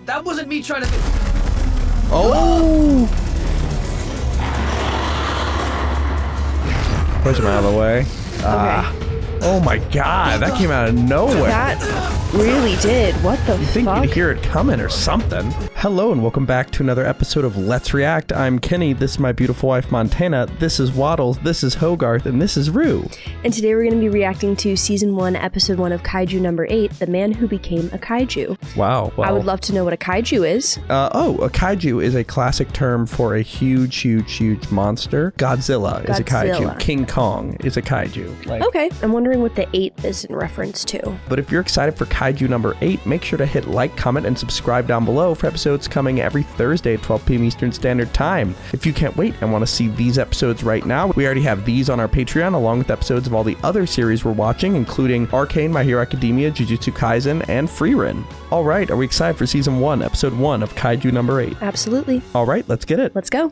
That wasn't me trying to... Oh! Push him out of the way. Ah. Oh my god, that came out of nowhere. That really did. What the fuck? You think you'd hear it coming or something. Hello and welcome back to another episode of Let's React. I'm Kenny, this is my beautiful wife Montana, this is Waddles, this is Hogarth, and this is Rue. And today we're going to be reacting to Season 1, Episode 1 of Kaiju No. 8, The Man Who Became a Kaiju. Wow. I would love to know what a kaiju is. A kaiju is a classic term for a huge monster. Godzilla is a kaiju. King Kong is a kaiju. Okay, I'm wondering what the 8 is in reference to. But if you're excited for Kaiju No. 8, make sure to hit like, comment, and subscribe down below for episodes coming every Thursday at 12 p.m. Eastern Standard Time. If you can't wait and want to see these episodes right now, we already have these on our Patreon along with episodes of all the other series we're watching, including Arcane, My Hero Academia, Jujutsu Kaisen, and Frieren. All right, are we excited for Season 1, Episode 1 of Kaiju No. 8? Absolutely. All right, let's get it. Let's go.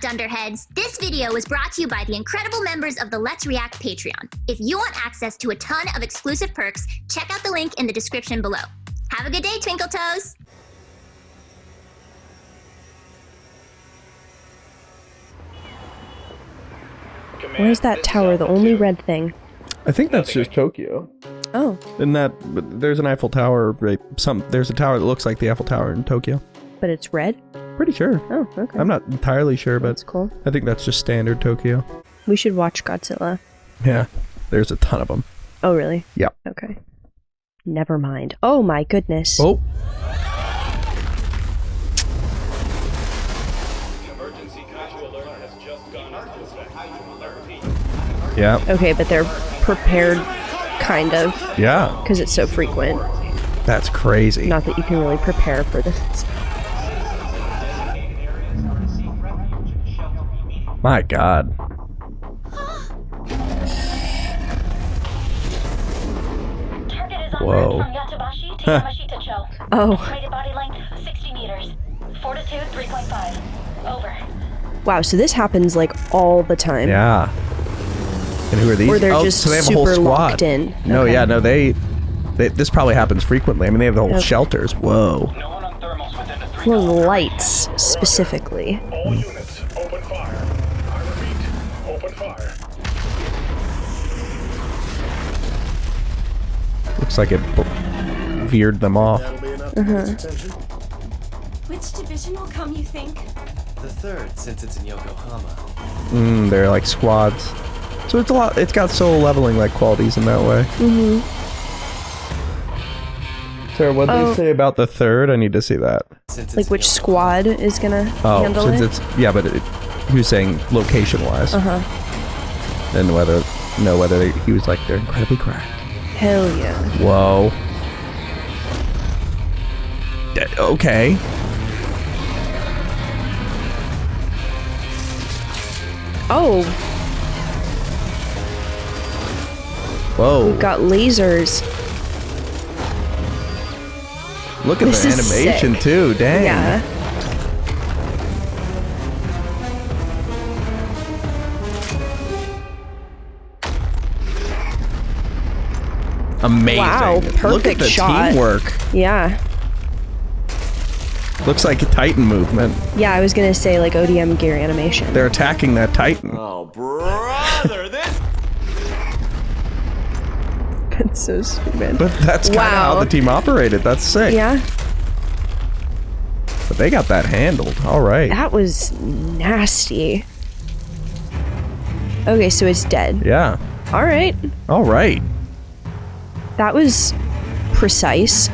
Dunderheads, this video was brought to you by the incredible members of the Let's React Patreon. If you want access to a ton of exclusive perks, check out the link in the description below. Have a good day, Twinkle Toes! Where's that tower? The only red thing. I think that's just Tokyo. Oh. Isn't that, there's an Eiffel Tower, right? There's a tower that looks like the Eiffel Tower in Tokyo. But it's red? Pretty sure. Oh, okay. I'm not entirely sure, but that's cool. I think that's just standard Tokyo. We should watch Godzilla. Yeah, there's a ton of them. Oh, really? Yeah. Okay. Never mind. Oh my goodness. Oh. Yeah. Okay, but they're prepared, kind of. Yeah. Because it's so frequent. That's crazy. Not that you can really prepare for this. My God. Whoa. Oh. Body length 60 meters. Fortitude 3.5. Over. Wow, so this happens like all the time. Yeah. And who are these? Or they're just so they have super a whole squad. locked in. No, okay. yeah, no, they this probably happens frequently. I mean, they have the whole shelters. Whoa. Well, lights, specifically. All units, open fire. I repeat, open fire. Looks like it veered them off. Which division will come, you think? The third, since it's in Yokohama. They're like squads. So it's a lot. It's got soul leveling like qualities in that way. Mm-hmm. Sarah, what did they say about the third? I need to see that. Like which squad is gonna handle since it? it's but he was saying location-wise. And whether he was like they're incredibly cracked. Hell yeah. Whoa. Okay. Oh. Whoa. We've got lasers. Look at the animation too. Dang. Yeah. Amazing. Wow, perfect Look at the shot. teamwork. Yeah. Looks like a Titan movement. Yeah, I was gonna say like ODM gear animation. They're attacking that Titan. Oh, brother, this. That's so stupid. But that's kind of how the team operated. That's sick. Yeah. But they got that handled. All right. That was nasty. Okay, so it's dead. Yeah. All right. All right. That was precise.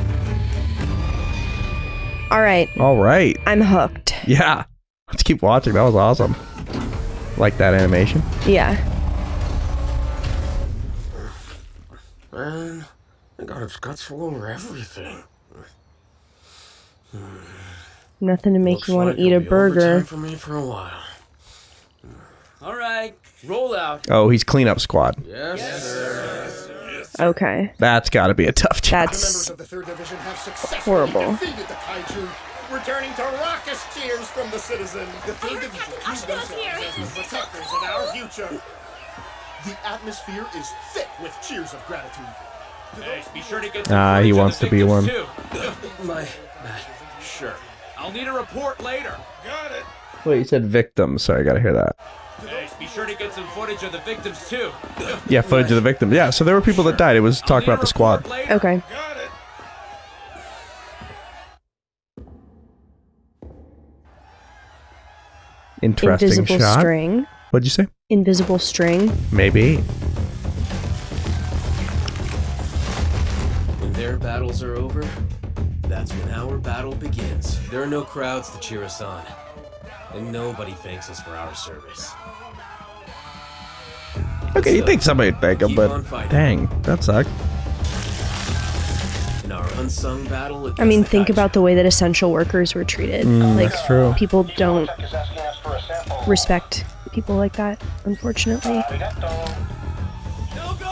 All right. All right. I'm hooked. Yeah. Let's keep watching. That was awesome. Like that animation. Yeah. Man, I got its guts all over everything. Nothing to make Looks you want like to eat a it'll be burger. overtime for me for a while. All right, roll out. Oh, he's cleanup squad. Yes, sir. Okay. That's got to be a tough job. That's Members of the 3rd Division have successfully horrible. defeated the Kaiju. returning to raucous cheers from the citizens. The third division views themselves as the protectors of our future. The atmosphere is thick with cheers of gratitude. Hey, be sure to get He wants to be one. My bad. Sure. I'll need a report later. Got it. Wait, you said victims. Sorry, I gotta hear that. Hey, be sure to get some footage of the victims too. Yeah, footage of the victims. Yeah, so there were people that died. It was talk about the squad. Okay. Got it. Interesting Invisible shot. string. What'd you say? Invisible string. Maybe. When their battles are over, that's when our battle begins. There are no crowds to cheer us on, and nobody thanks us for our service. Okay, you think somebody would thank him, Keep but on fighting. dang, that sucked. In our unsung battle against I mean, the think Kaiju. about the way that essential workers were treated. Like, that's true. people don't respect people like that, unfortunately.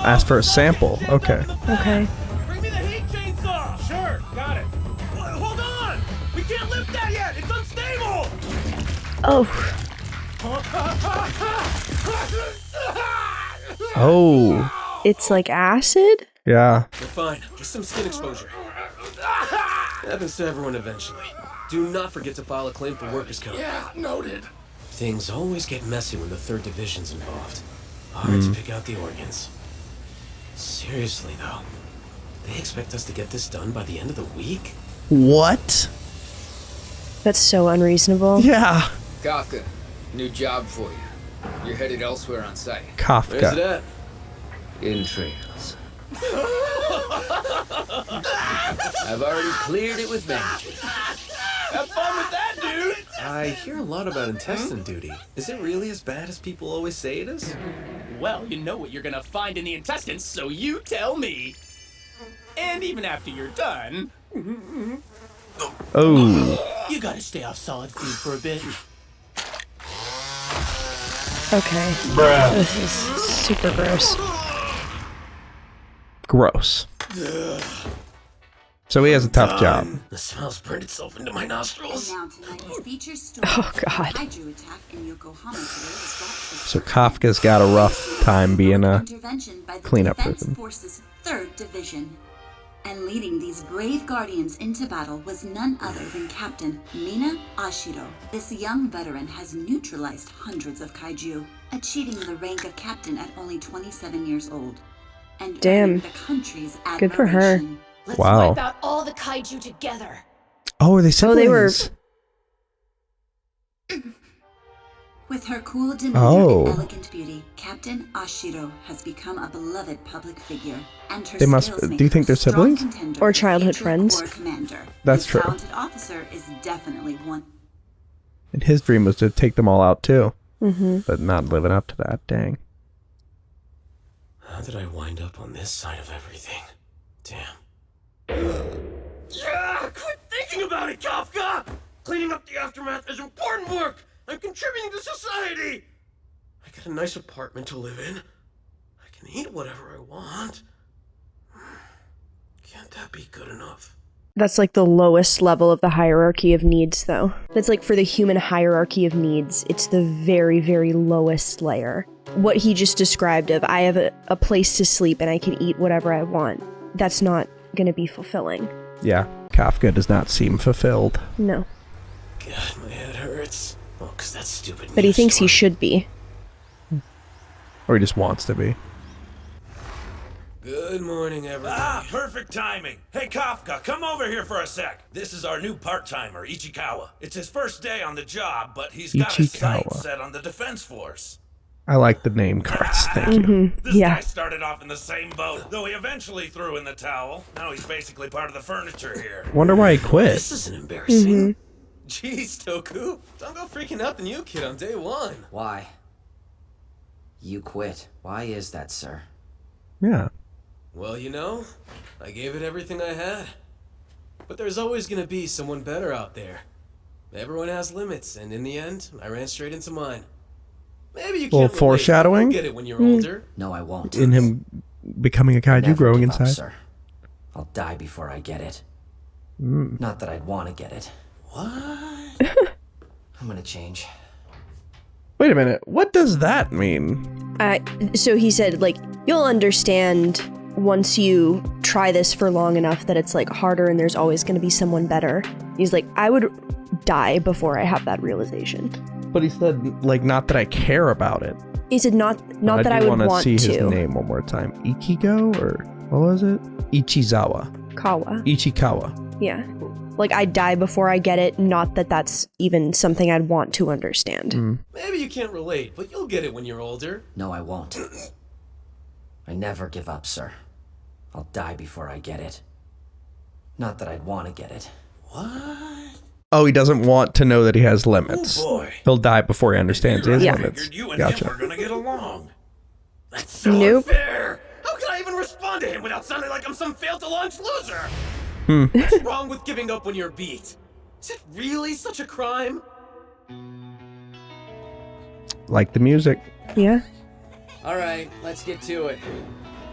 Ask for a sample. Okay. Okay. Bring me the heat chainsaw. Sure, got it. Hold on. We can't lift that yet. It's unstable. Oh, Oh. it's like acid? Yeah. You're fine. Just some skin exposure. Happens to everyone eventually. Do not forget to file a claim for workers' comp. Yeah, noted. Things always get messy when the 3rd Division's involved. Hard to pick out the organs. Seriously, though. They expect us to get this done by the end of the week? What? That's so unreasonable. Yeah. Kafka, new job for you. You're headed elsewhere on site. Where's it Kafka. at? In trails. I've already cleared it with magic. Have fun with that, dude! I hear a lot about intestine duty. Is it really as bad as people always say it is? Well, you know what you're gonna find in the intestines, so you tell me. And even after you're done, Oh. you gotta stay off solid food for a bit. Okay. This is super gross. Gross. So he has a tough job. The smell's burned itself into my nostrils. Oh, God. So Kafka's got a rough time being a cleanup person. Force's 3rd Division. And leading these brave guardians into battle was none other than Captain Mina Ashiro. This young veteran has neutralized hundreds of kaiju, achieving the rank of captain at only 27 years old. And Damn. earning the country's admiration. Good for her. Let's Wow. wipe out all the kaiju together. Oh, are they siblings? they were- With her cool demeanor Oh. and elegant beauty, Captain Ashiro has become a beloved public figure. And her They must- skills do make you think her they're strong siblings? contender Or for childhood future friends? Corps commander. That's This true. talented officer is definitely one. And his dream was to take them all out too. Mm-hmm. But not living up to that. Dang. How did I wind up on this side of everything? Damn. Yeah, quit thinking about it, Kafka. Cleaning up the aftermath is important work. I'm contributing to society. I got a nice apartment to live in. I can eat whatever I want. Can't that be good enough? That's like the lowest level of the hierarchy of needs, though. That's like for the human hierarchy of needs, it's the very, very lowest layer. What he just described of, I have a place to sleep and I can eat whatever I want, that's not going to be fulfilling. Yeah. Kafka does not seem fulfilled. No. God, my head hurts. Oh, 'cause that's stupid. But he news thinks he story. should be. Or he just wants to be. Good morning, everybody. Ah, perfect timing. Hey, Kafka, come over here for a sec. This is our new part-timer, Ichikawa. It's his first day on the job, but he's got his sights Ichikawa. set on the defense force. I like the name cards. Thank you. This Yeah. guy started off in the same boat, though he eventually threw in the towel. Now he's basically part of the furniture here. Wonder why he quit. This isn't embarrassing. Jeez, Toku. Don't go freaking out the new kid on day one. Why? You quit. Why is that, sir? Yeah. Well, you know, I gave it everything I had. But there's always gonna be someone better out there. Everyone has limits, and in the end, I ran straight into mine. Maybe you Little can't relate, but foreshadowing? you'll get it when you're older. No, I won't. In him becoming a kaiju Never growing give up, inside. sir. I'll die before I get it. Not that I'd want to get it. What? I'm gonna change. Wait a minute. What does that mean? So he said, like, you'll understand once you try this for long enough that it's, like, harder and there's always going to be someone better. He's like, I would die before I have that realization. But he said, like, not that I care about it. He said, not that I would want to. I see his name one more time. Ichigo, or what was it? Ichizawa. Ichikawa. Yeah. Like, I'd die before I get it, not that that's even something I'd want to understand. Maybe you can't relate, but you'll get it when you're older. No, I won't. I never give up, sir. I'll die before I get it. Not that I'd want to get it. What? Oh, he doesn't want to know that he has limits. Oh boy. He'll die before he understands his Yeah. limits. You and Gotcha. him are gonna get along. That's so Nope. unfair. How can I even respond to him without sounding like I'm some failed-to-launch loser? What's wrong with giving up when you're beat? Is it really such a crime? Like the music. Yeah. All right, let's get to it.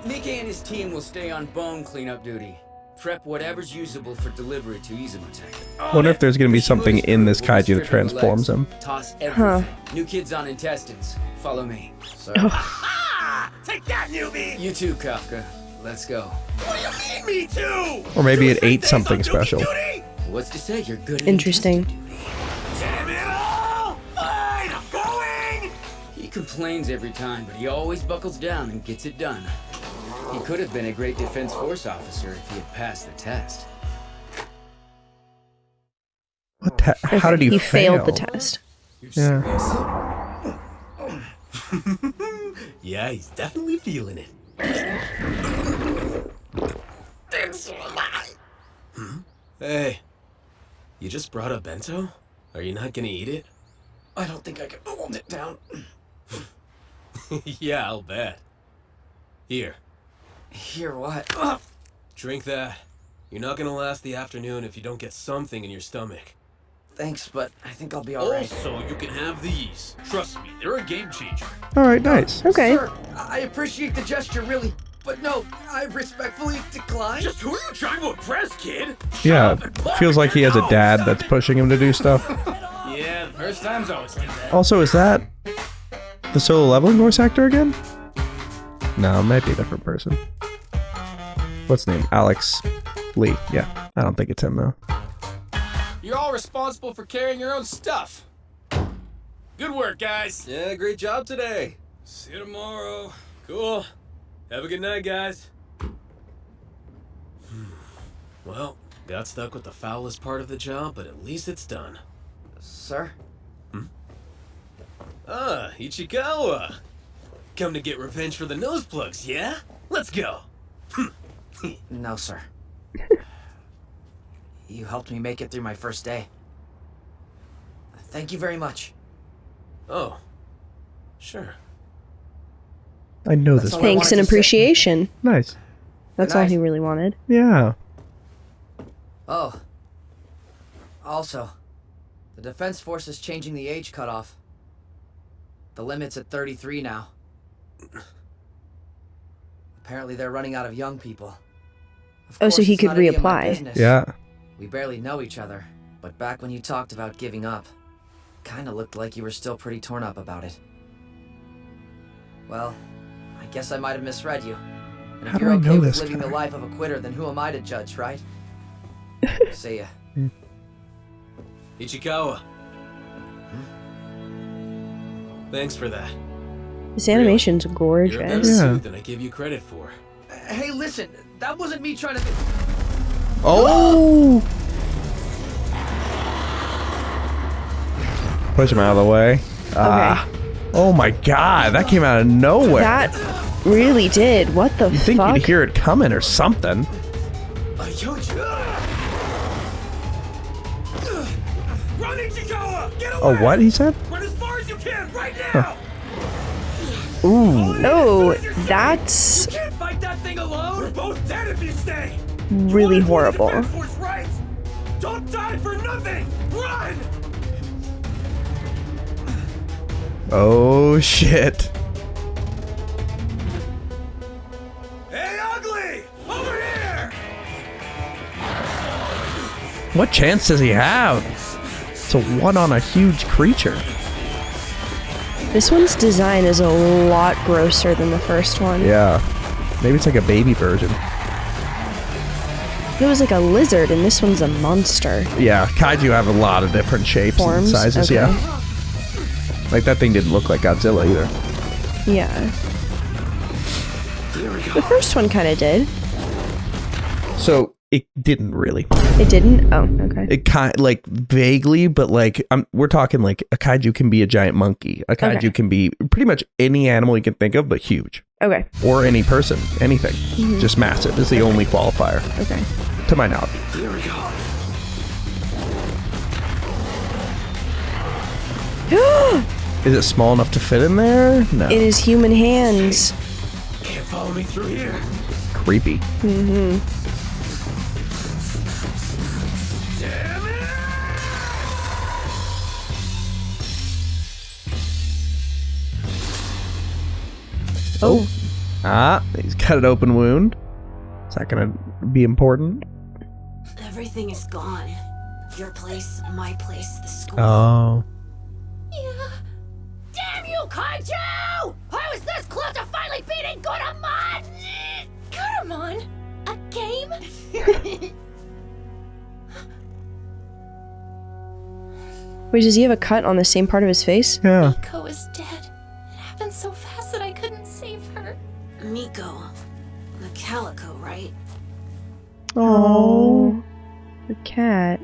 Mika and his team will stay on bone cleanup duty. Prep whatever's usable for delivery to Izumotek. Wonder if there's going to be something in this kaiju that transforms him. Toss everything. New kids on intestines. Follow me. Sir. Ah! Take that, newbie! You too, Kafka. Let's go. What do you mean, me too? Or maybe it ate Days something on special. duty? What's to say you're good at Interesting. Damn it all! Fine, I'm going! He complains every time, but he always buckles down and gets it done. He could have been a great Defense Force officer if he had passed the test. What how did He fail? failed the test. Yeah. Yeah, he's definitely feeling it. Hey, you just brought a bento? Are you not gonna eat it? I don't think I can hold it down. Yeah, I'll bet. Here, Here, what? drink that. You're not gonna last the afternoon if you don't get something in your stomach. Thanks, but I think I'll be alright. Also, you can have these. Trust me, they're a game changer. All right, nice. Okay. Sir, I appreciate the gesture, really. But no, I respectfully decline. Just who are you trying to impress, kid? Yeah, feels like he has a dad that's pushing him to do stuff. Yeah, the first time's always like that. Also, is that the solo leveling voice actor again? No, it might be a different person. What's his name? Alex Lee. Yeah, I don't think it's him though. You're all responsible for carrying your own stuff. Good work, guys. Yeah, great job today. See you tomorrow. Cool. Have a good night, guys. Well, got stuck with the foulest part of the job, but at least it's done. Sir? Ah, Ichikawa. Come to get revenge for the nose plugs, yeah? Let's go. No, sir. You helped me make it through my first day. Thank you very much. Oh, sure. I know That's this. all I Thanks wanted and to say. appreciation. Nice. That's Good all night. he really wanted. Yeah. Oh. Also, the Defense Force is changing the age cutoff. The limit's at 33 now. Apparently they're running out of young people. Of Oh, so course, he it's could not any of my reapply. business. Yeah. We barely know each other, but back when you talked about giving up, kinda looked like you were still pretty torn up about it. Well, I guess I might have misread you. And if How do you're I okay know with this living guy? the life of a quitter, then who am I to judge, right? See ya. Ichikawa. Thanks for that. This animation's You're a better gorgeous. Yeah. suit than I give you credit for. Hey, listen, that wasn't me trying to... Oh! Push him out of the way. Ah. Oh my god, that came out of nowhere. That really did. What the You'd think fuck? you'd hear it coming or something. Run, Ichikawa! Get away! Oh, what he said? Run as far as you can right now! Ooh. Oh, that's You can't fight that thing alone! We're both dead if you stay! really horrible. Defense Force, right? Don't die for nothing! Run! Oh shit. Hey, ugly! Over here! What chance does he have? It's a one on a huge creature. This one's design is a lot grosser than the first one. Yeah. Maybe it's like a baby version. It was like a lizard, and this one's a monster. Yeah, kaiju have a lot of different shapes Forms? and sizes, Okay. yeah. Like, that thing didn't look like Godzilla either. Yeah. The first one kind of did. So, it didn't really. It didn't? Oh, okay. It kind like vaguely, but like we're talking like a kaiju can be a giant monkey. A kaiju Okay. can be pretty much any animal you can think of, but huge. Okay. Or any person, anything. Mhm. Just massive is the only qualifier. Okay. To my knowledge. Here we go. Is it small enough to fit in there? No. It is human hands. Can't follow me through here. Creepy. Mm-hmm. Oh. Ah, he's got an open wound. Is that gonna be important? Everything is gone. Your place, my place, the school. Oh. Yeah. Damn you, Kaiju! I was this close to finally beating Guramon! Guramon? A game? Wait, does he have a cut on the same part of his face? Yeah. Miko is dead. It happened so fast that I couldn't save her. Miko. The calico, right? Oh. The cat.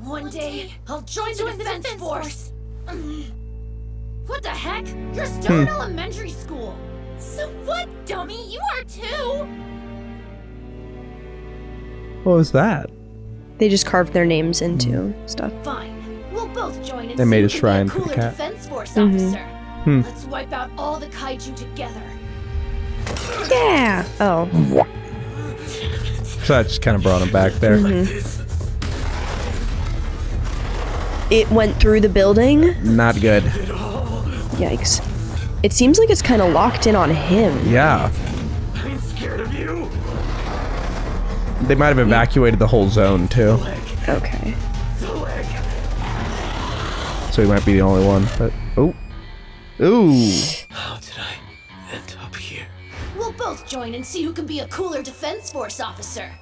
One day, I'll join the defense force. What the heck? You're still in elementary school. So what, dummy? You are too. What was that? They just carved their names into stuff. Fine. We'll both join and They made see a who can be shrine for the cooler cat. defense force Mhm. officer. Let's wipe out all the kaiju together. Yeah. Oh. So that just kind of brought him back there. It went through the building. Not good. Yikes. It seems like it's kind of locked in on him. Yeah. I'm scared of you. They might have evacuated the whole zone too. Okay. So he might be the only one. But oh. Ooh. How did I end up here? We'll both join and see who can be a cooler defense force officer.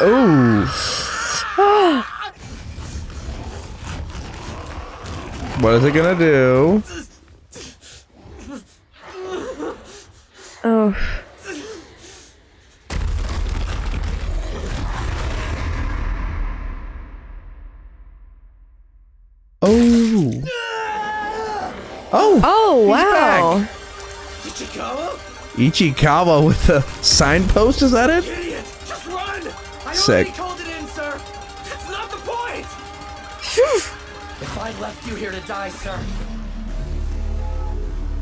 Ooh. What is it gonna do? Oh. Oh. Oh. Oh, he's wow. back. Ichikawa? Ichikawa with the signpost, is that it? Idiot! Just run! I Sick. already called it in, sir! That's not the point! If I left you here to die, sir.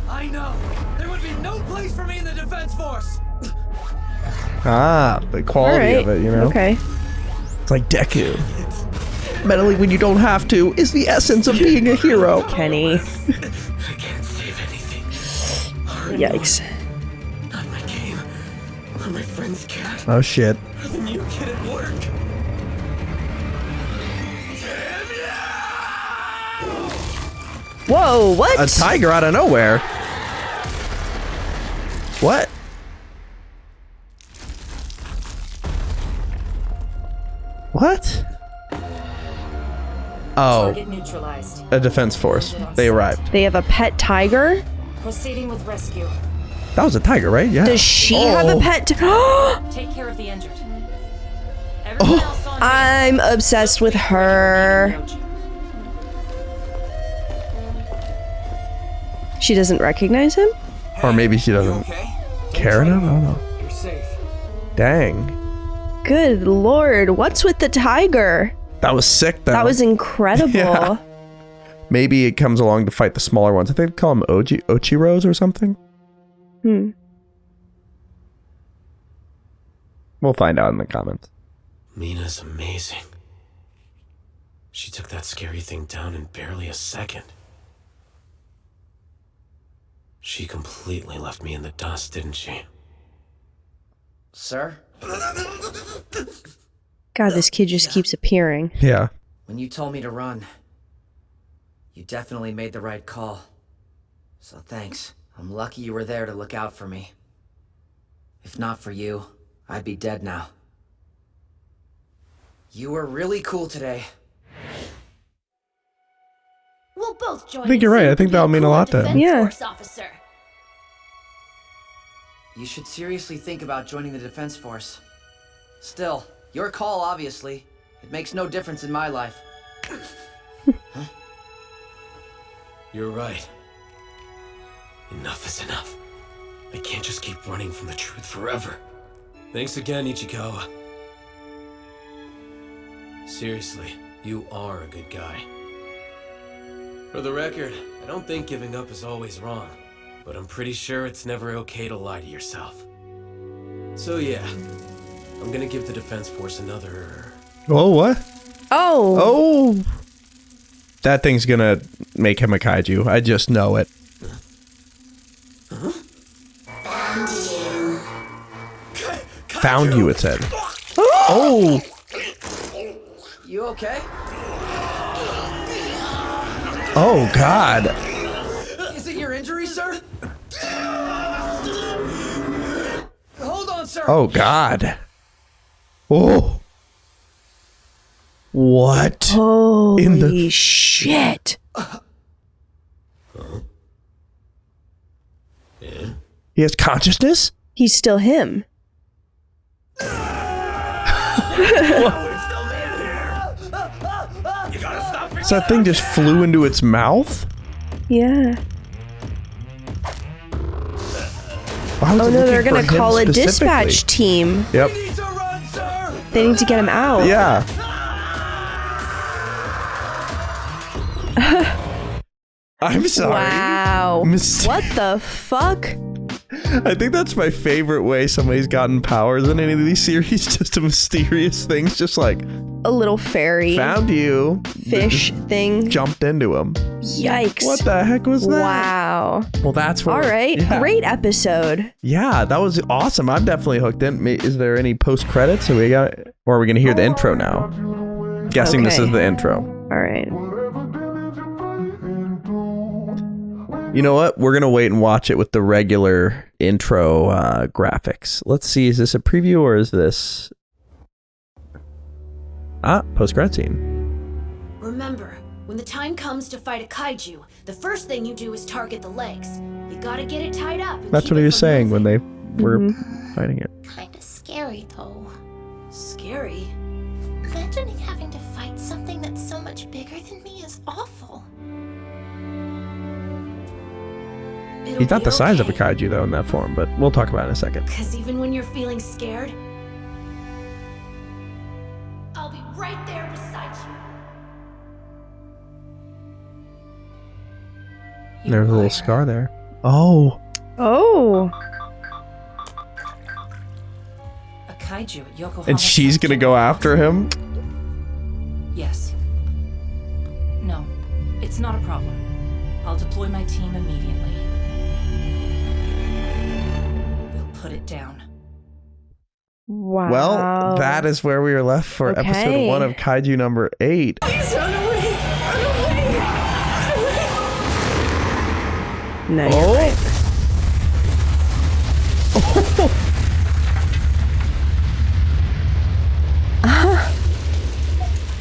I know! There would be no place for me in the defense force! Ah, the quality of it, you know? Okay. It's like Deku. Meddling when you don't have to is the essence of being a hero. Kenny. I can't save anything. Yikes. Not my game. Or my friend's cat. Oh shit. Or the new kid at work. Whoa, what? A tiger out of nowhere. What? What? Oh, Target neutralized. a defense force. They arrived. They have a pet tiger? Proceeding with rescue. That was a tiger, right? Yeah. Does she have a pet? Take care of the injured. Everyone else on I'm obsessed with her. She doesn't recognize him? Or maybe she doesn't care enough? I don't know. You're safe. Dang. Good lord, what's with the tiger? That was sick, though. That was incredible. Yeah. Maybe it comes along to fight the smaller ones. I think they call them Ochiros or something. We'll find out in the comments. Mina's amazing. She took that scary thing down in barely a second. She completely left me in the dust, didn't she? Sir? God, this kid just keeps appearing. Yeah. When you told me to run, you definitely made the right call. So thanks. I'm lucky you were there to look out for me. If not for you, I'd be dead now. You were really cool today. We'll both join. I think you're right. I think that'll mean a lot to him. Yeah. Force officer. You should seriously think about joining the Defense Force. Still, your call, obviously. It makes no difference in my life. Huh? You're right. Enough is enough. I can't just keep running from the truth forever. Thanks again, Ichikawa. Seriously, you are a good guy. For the record, I don't think giving up is always wrong, but I'm pretty sure it's never okay to lie to yourself. So yeah, I'm gonna give the Defense Force another... Oh, what? Oh. Oh. That thing's gonna make him a kaiju. I just know it. Found you, it said. Oh. You okay? Oh, God. Is it your injury, sir? Hold on, sir. Oh, God. Oh. What? Holy in the shit. Yeah? He has consciousness? He's still him. So that thing just flew into its mouth? Yeah. Why was Oh it no, looking they're gonna for him call a specifically? dispatch team. Yep. They need to get him out. Yeah. I'm sorry. Wow. What the fuck? I think that's my favorite way somebody's gotten powers in any of these series. Just a mysterious things, just like a little fairy found you, fish thing, jumped into him. Yikes! What the heck was that? Wow. Well, that's what. All right, yeah. Great episode. Yeah, that was awesome. I'm definitely hooked in. Is there any post credits? Or are we gonna hear the intro now? Guessing this is the intro. All right. You know what? We're going to wait and watch it with the regular intro graphics. Let's see. Is this a preview or is this... post-credit scene. Remember, when the time comes to fight a kaiju, the first thing you do is target the legs. You gotta get it tied up. That's what he was saying when they were fighting it. Kinda scary, though. Scary? Imagining having to fight something that's so much bigger than me is awful. He's not the size of a kaiju, though, in that form, but we'll talk about it in a second. Because even when you're feeling scared, I'll be right there beside you. There's a little scar there. Oh. Oh. A kaiju at Yokohama. And she's going to go after him? Yes. No, it's not a problem. I'll deploy my team immediately. Put it down. Wow. Well, that is where we are left for episode 1 of Kaiju number 8. Please run away! Run away! No, you're right.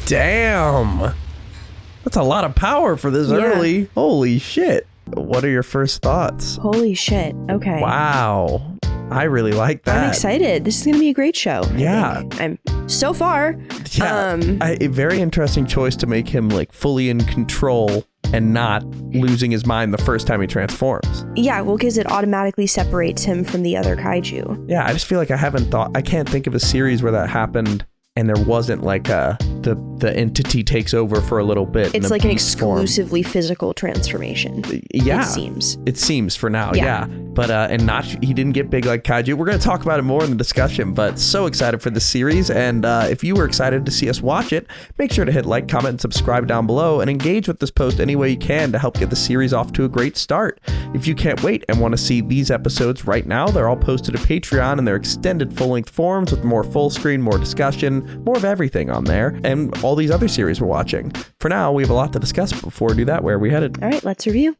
Damn. That's a lot of power for this early. Holy shit. What are your first thoughts? Holy shit. Okay. Wow. I really like that. I'm excited. This is going to be a great show. Yeah. I'm so far. Yeah. A very interesting choice to make him like fully in control and not losing his mind the first time he transforms. Yeah, well, because it automatically separates him from the other kaiju. Yeah, I just feel like I can't think of a series where that happened and there wasn't like a the entity takes over for a little bit. It's like an exclusively physical transformation. Yeah. It seems for now, yeah. But and not he didn't get big like Kaiju. We're going to talk about it more in the discussion, but so excited for this series. And if you were excited to see us watch it, make sure to hit like, comment, and subscribe down below, and engage with this post any way you can to help get the series off to a great start. If you can't wait and want to see these episodes right now, they're all posted to Patreon in their extended full-length forms with more full screen, more discussion, more of everything on there, and all these other series we're watching. For now, we have a lot to discuss, but before we do that, where are we headed? All right, let's review.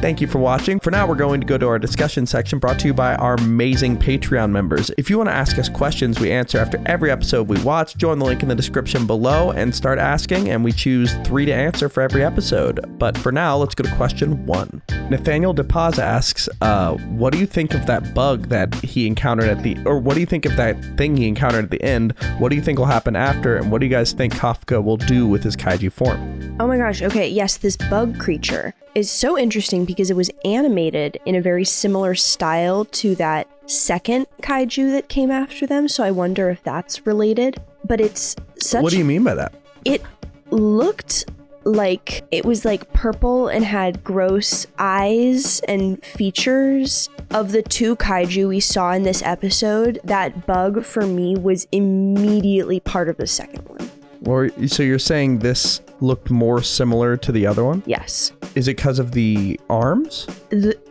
Thank you for watching. For now, we're going to go to our discussion section brought to you by our amazing Patreon members. If you want to ask us questions we answer after every episode we watch, join the link in the description below and start asking, and we choose 3 to answer for every episode. But for now, let's go to question 1. Nathaniel DePaz asks, what do you think of that bug that he encountered what do you think of that thing he encountered at the end? What do you think will happen after? And what do you guys think Kafka will do with his kaiju form? Oh my gosh, okay, yes, this bug creature is so interesting because it was animated in a very similar style to that second kaiju that came after them, so I wonder if that's related. But it's such... What do you mean by that? It looked like it was like purple and had gross eyes and features. Of the 2 kaiju we saw in this episode, that bug for me was immediately part of the second one. Or so you're saying this looked more similar to the other one? Yes. Is it because of the arms?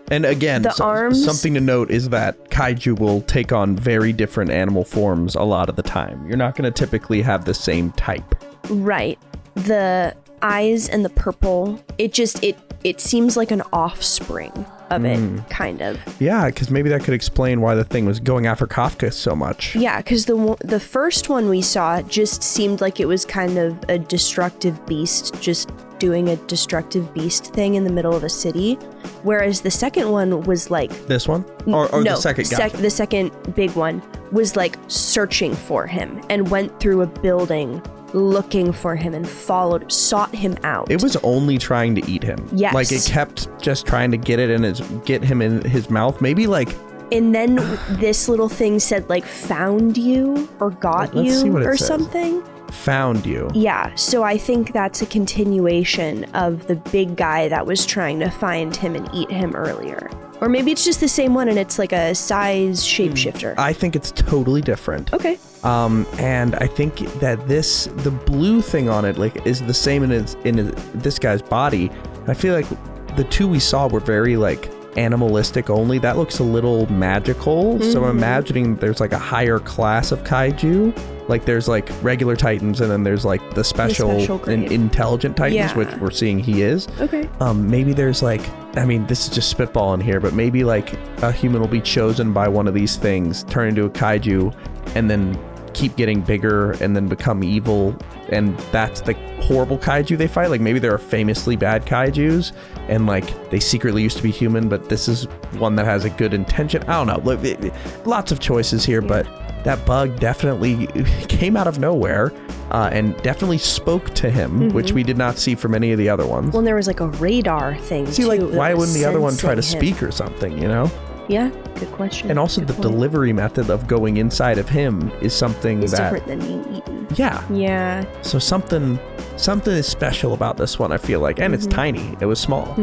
And again, the arms, something to note is that kaiju will take on very different animal forms a lot of the time. You're not going to typically have the same type. Right. The eyes and the purple, it seems like an offspring of it, kind of. Yeah, because maybe that could explain why the thing was going after Kafka so much. Yeah, because the first one we saw just seemed like it was kind of a destructive beast, just doing a destructive beast thing in the middle of a city, whereas the second one was like... This one? Or no, the second? Gotcha. The second big one was like searching for him and went through a building looking for him and sought him out. It was only trying to eat him. Yes. Like it kept just trying to get him in his mouth. Maybe like... And then this little thing said like found you or got you or something. Found you. Yeah, so I think that's a continuation of the big guy that was trying to find him and eat him earlier. Or maybe it's just the same one and it's like a size shapeshifter. I think it's totally different. Okay. And I think that the blue thing on it like is the same in this guy's body. I feel like the 2 we saw were very like animalistic only. That looks a little magical. So I'm imagining there's like a higher class of kaiju. Like there's like regular titans and then there's like the special and intelligent titans, which we're seeing he is. Okay. Maybe there's like, I mean, this is just spitballing here, but maybe like a human will be chosen by one of these things, turn into a kaiju, and then keep getting bigger and then become evil. And that's the horrible kaiju they fight. Like maybe there are famously bad kaijus and like they secretly used to be human, but this is one that has a good intention. I don't know. Lots of choices here, but that bug definitely came out of nowhere and definitely spoke to him, which we did not see from any of the other ones. Well, and there was like a radar thing See, too, like why wouldn't the other one try to him. speak or something, you know? Yeah, good question. And also the delivery method of going inside of him is something it's that... different than being eaten. Yeah. Yeah. So something is special about this one, I feel like. And it's tiny. It was small.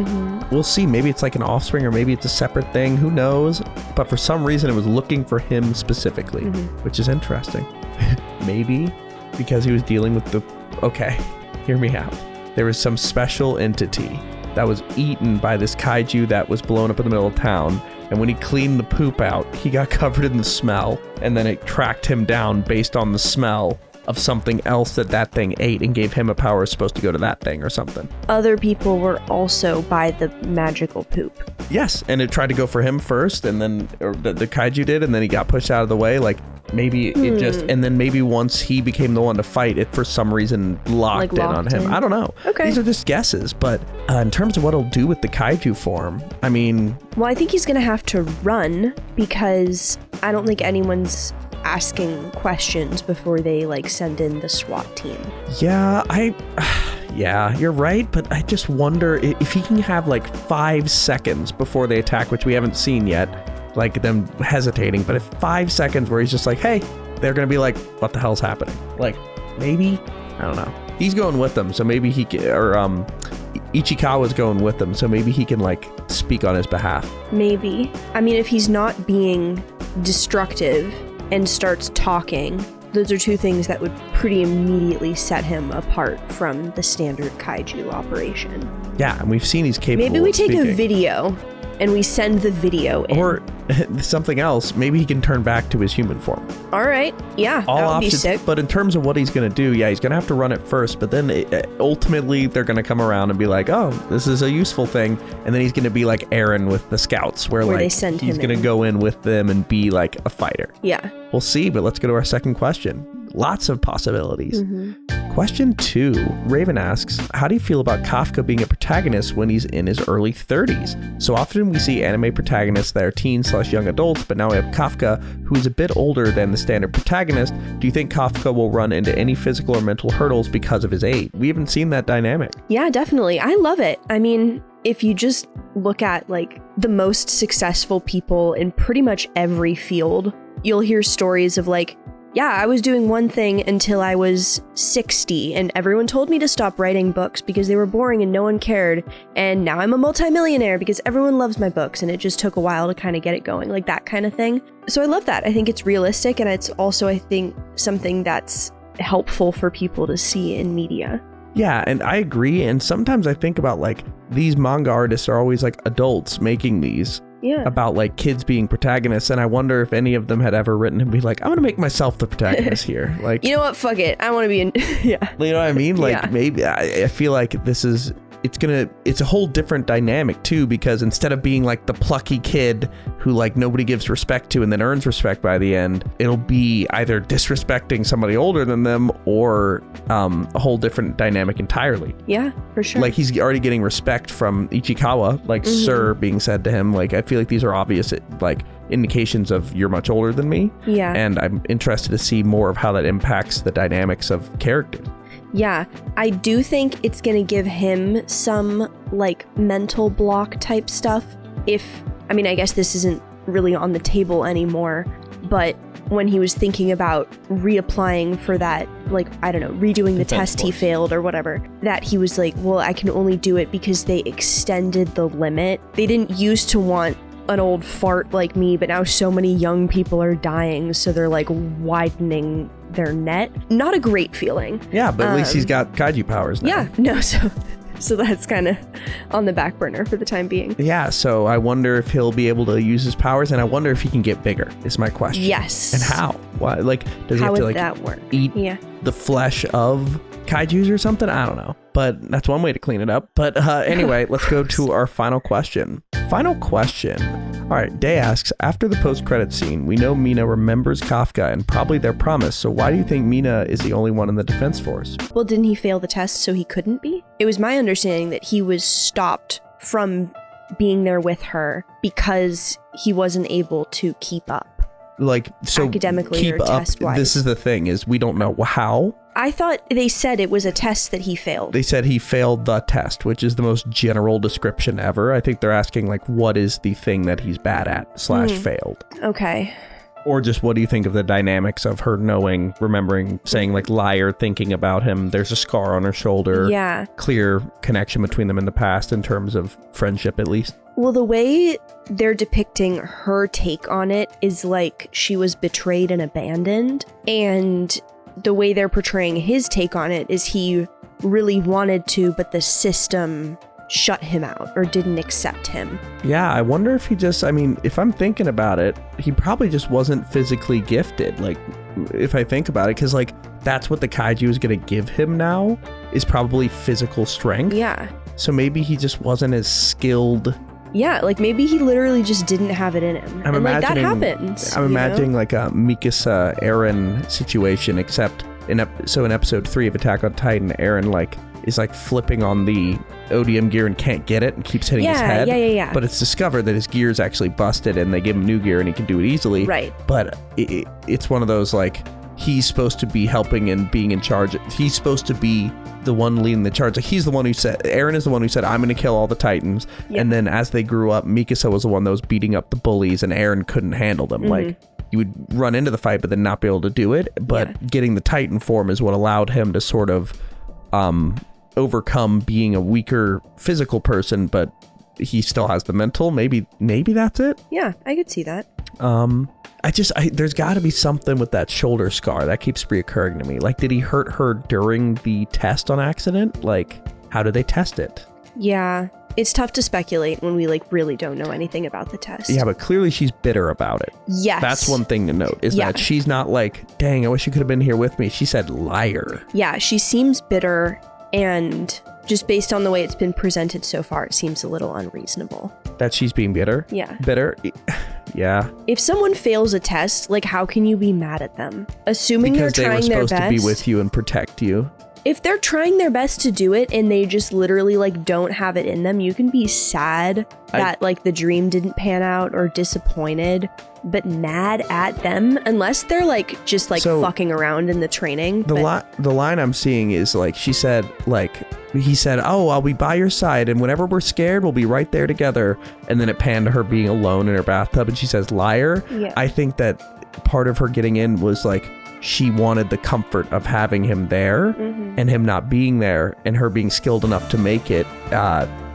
We'll see. Maybe it's like an offspring or maybe it's a separate thing. Who knows? But for some reason, it was looking for him specifically, which is interesting. Maybe because he was dealing with the... Okay, hear me out. There was some special entity that was eaten by this kaiju that was blown up in the middle of town. And when he cleaned the poop out, he got covered in the smell. And then it tracked him down based on the smell of something else that thing ate and gave him a power supposed to go to that thing or something. Other people were also by the magical poop. Yes, and it tried to go for him first, and then the kaiju did, and then he got pushed out of the way. Like maybe it just, and then maybe once he became the one to fight, it for some reason locked in on him. I don't know. Okay. These are just guesses, but in terms of what he'll do with the kaiju form, I mean... Well, I think he's going to have to run because I don't think anyone's asking questions before they like send in the SWAT team. Yeah, yeah, you're right, but I just wonder if he can have like 5 seconds before they attack, which we haven't seen yet, like them hesitating, but if 5 seconds where he's just like, hey, they're gonna be like, what the hell's happening? Like, maybe, I don't know. He's going with them, so maybe he can, or Ichikawa's going with them, so maybe he can like speak on his behalf. Maybe. I mean, if he's not being destructive and starts talking, those are two things that would pretty immediately set him apart from the standard kaiju operation. Yeah, and we've seen he's capable Maybe we of take speaking. a video and we send the video in. Or something else, maybe he can turn back to his human form. All right, yeah, All that would be options, sick. but in terms of what he's going to do, yeah, he's going to have to run it first, but then ultimately they're going to come around and be like, oh, this is a useful thing, and then he's going to be like Eren with the scouts, where like they send he's him going to in. go in with them and be like a fighter. Yeah. We'll see, but let's go to our second question. Lots of possibilities. Question 2, Raven asks, how do you feel about Kafka being a protagonist when he's in his early 30s? So often we see anime protagonists that are teens/young adults, but now we have Kafka, who is a bit older than the standard protagonist. Do you think Kafka will run into any physical or mental hurdles because of his age? We haven't seen that dynamic. Yeah, definitely. I love it. I mean, if you just look at like the most successful people in pretty much every field, you'll hear stories of like, yeah, I was doing one thing until I was 60 and everyone told me to stop writing books because they were boring and no one cared. And now I'm a multimillionaire because everyone loves my books and it just took a while to kind of get it going, like that kind of thing. So I love that. I think it's realistic and it's also, I think, something that's helpful for people to see in media. Yeah, and I agree. And sometimes I think about like these manga artists are always like adults making these. Yeah. About like kids being protagonists, and I wonder if any of them had ever written and be like, I'm gonna make myself the protagonist here. Like, you know what? Fuck it. I want to be in. Yeah. You know what I mean? Like, Yeah. maybe I feel like it's a whole different dynamic too, because instead of being like the plucky kid who like nobody gives respect to and then earns respect by the end, it'll be either disrespecting somebody older than them or a whole different dynamic entirely. Yeah, for sure. Like he's already getting respect from Ichikawa, like sir being said to him. Like I feel like these are obvious like indications of you're much older than me. Yeah. And I'm interested to see more of how that impacts the dynamics of characters. Yeah, I do think it's going to give him some like mental block type stuff. I mean, I guess this isn't really on the table anymore, but when he was thinking about reapplying for that, like, I don't know, redoing the test he failed or whatever, that he was like, well, I can only do it because they extended the limit. They didn't used to want an old fart like me, but now so many young people are dying, so they're like widening their net. Not a great feeling. Yeah, but at least he's got kaiju powers now. Yeah, no, so that's kind of on the back burner for the time being. Yeah, so I wonder if he'll be able to use his powers, and I wonder if he can get bigger, is my question. Yes. And how? Why? Like, does he How have to would like that work? eat the flesh of kaijus or something? I don't know. But that's one way to clean it up. But anyway, let's go to our final question. Final question. All right, Day asks, after the post-credits scene, we know Mina remembers Kafka and probably their promise, so why do you think Mina is the only one in the defense force? Well, didn't he fail the test so he couldn't be? It was my understanding that he was stopped from being there with her because he wasn't able to keep up. Like, so academically keep or up, test-wise. this is the thing, is we don't know how. I thought they said it was a test that he failed. They said he failed the test, which is the most general description ever. I think they're asking, like, what is the thing that he's bad at / failed? Okay. Or just what do you think of the dynamics of her knowing, remembering, saying, like, liar, thinking about him, there's a scar on her shoulder. Yeah. Clear connection between them in the past in terms of friendship, at least. Well, the way they're depicting her take on it is like she was betrayed and abandoned. And the way they're portraying his take on it is he really wanted to, but the system shut him out or didn't accept him. Yeah, I wonder if he just, I mean, if I'm thinking about it, he probably just wasn't physically gifted. Like, if I think about it, because, like, that's what the kaiju is going to give him now, is probably physical strength. Yeah. So maybe he just wasn't as skilled. Yeah, like maybe he literally just didn't have it in him. I'm imagining, like that happens. I'm imagining like a Mikasa Eren situation, except in episode 3 of Attack on Titan, Eren like is like flipping on the odium gear and can't get it and keeps hitting his head. Yeah. But it's discovered that his gear is actually busted and they give him new gear and he can do it easily. Right. But it's one of those like he's supposed to be helping and being in charge. He's supposed to be the one leading the charge. Like, he's the one who said, Eren is the one who said, I'm going to kill all the Titans. Yeah. And then as they grew up, Mikasa was the one that was beating up the bullies, and Eren couldn't handle them. Like, you would run into the fight, but then not be able to do it. But getting the Titan form is what allowed him to sort of overcome being a weaker physical person, but he still has the mental. Maybe that's it. Yeah, I could see that. There's got to be something with that shoulder scar that keeps reoccurring to me. Like, did he hurt her during the test on accident? Like, how did they test it? Yeah, it's tough to speculate when we like really don't know anything about the test. Yeah, but clearly she's bitter about it. Yes. That's one thing to note, is that she's not like, dang, I wish you could have been here with me. She said liar. Yeah, she seems bitter, and just based on the way it's been presented so far, it seems a little unreasonable. That she's being bitter? Yeah. Bitter? Yeah. If someone fails a test, like, how can you be mad at them? Assuming because they're trying their best. Because they were supposed to be with you and protect you. If they're trying their best to do it and they just literally like don't have it in them, you can be sad that like the dream didn't pan out or disappointed, but mad at them unless they're like just like fucking around in the training. The line I'm seeing is like, she said, like, he said, oh, I'll be by your side, and whenever we're scared, we'll be right there together. And then it panned to her being alone in her bathtub, and she says liar. Yeah. I think that part of her getting in was like, she wanted the comfort of having him there and him not being there, and her being skilled enough to make it.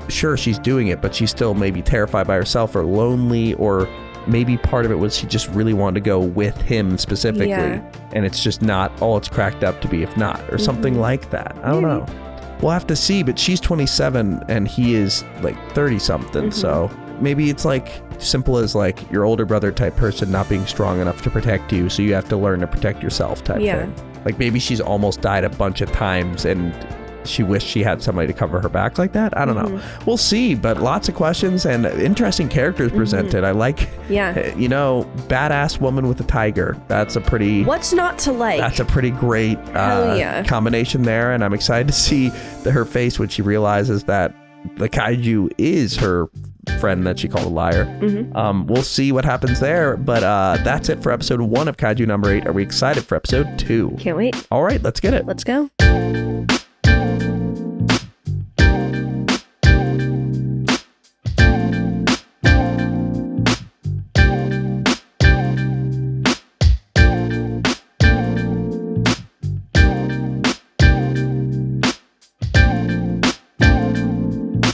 Sure, she's doing it, but she's still maybe terrified by herself or lonely, or maybe part of it was she just really wanted to go with him specifically. And it's just not all it's cracked up to be, if not, or something like that. I don't know. We'll have to see, but she's 27 and he is like 30 something. So maybe it's like simple as like your older brother type person not being strong enough to protect you, so you have to learn to protect yourself type thing. Like, maybe she's almost died a bunch of times and she wished she had somebody to cover her back like that. I don't know. We'll see, but lots of questions and interesting characters presented. I like, you know, badass woman with a tiger. That's a pretty... What's not to like? That's a pretty great combination there, and I'm excited to see her face when she realizes that the kaiju is her friend that she called a liar. We'll see what happens there, but that's it for episode 1 of Kaiju number 8. Are we excited for episode 2? Can't wait. All right, let's get it. Let's go.